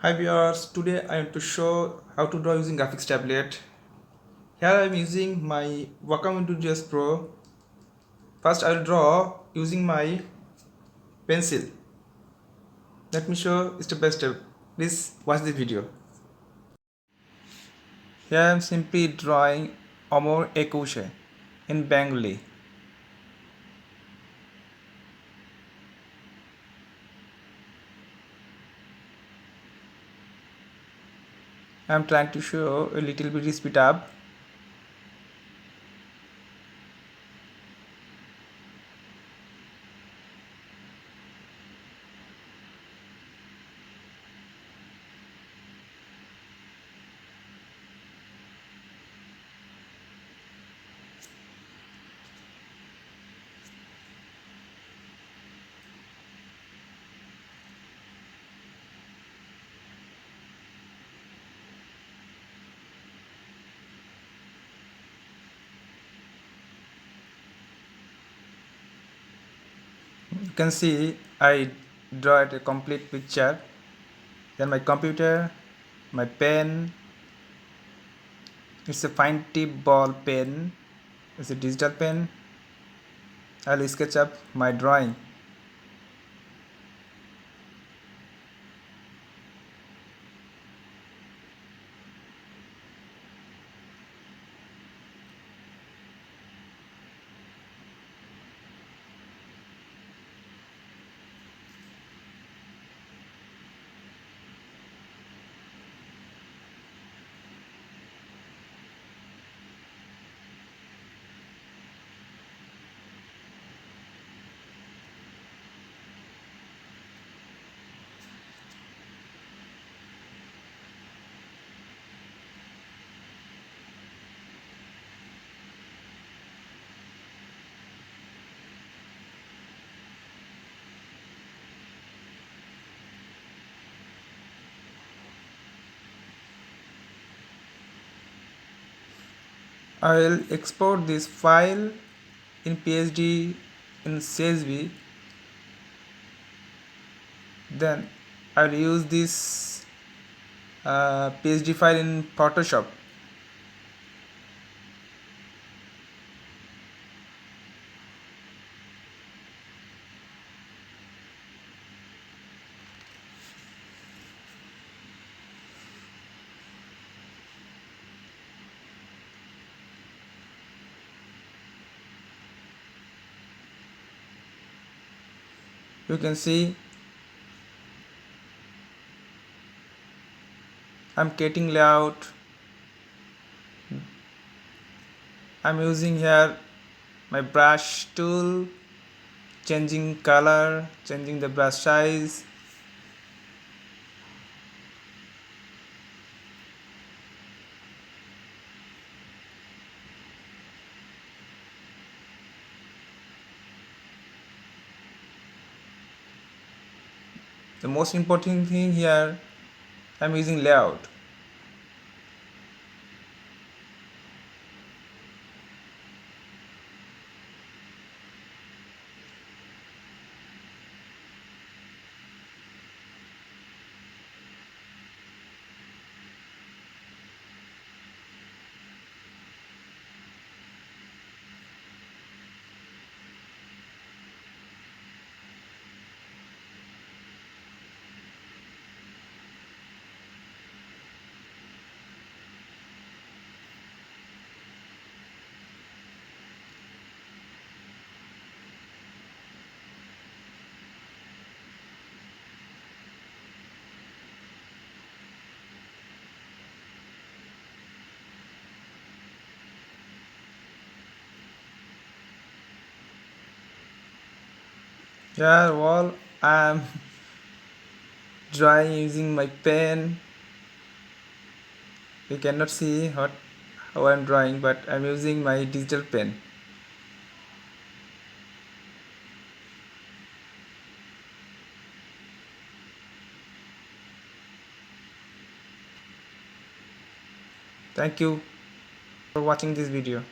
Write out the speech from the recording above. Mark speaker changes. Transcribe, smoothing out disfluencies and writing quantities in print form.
Speaker 1: Hi viewers, today I am to show how to draw using graphics tablet. Here I am using my wacom intous Pro. First I will draw using my pencil. Let me show step by step. Please watch the video. Here I am simply drawing Amor Ekushe in Bengali. I am trying to show a little bit speed up. You can see I draw a complete picture. Then my computer, my pen. It's a fine tip ball pen. It's a digital pen. I'll sketch up my drawing. I will export this file in PSD in CSV. Then I will use this PSD file in Photoshop. You can see I'm getting layout. I'm using here my brush tool, changing color, changing the brush size. The most important thing here, I'm using layout. Here, well, I'm drawing using my pen. You cannot see how I'm drawing, but I'm using my digital pen. Thank you for watching this video.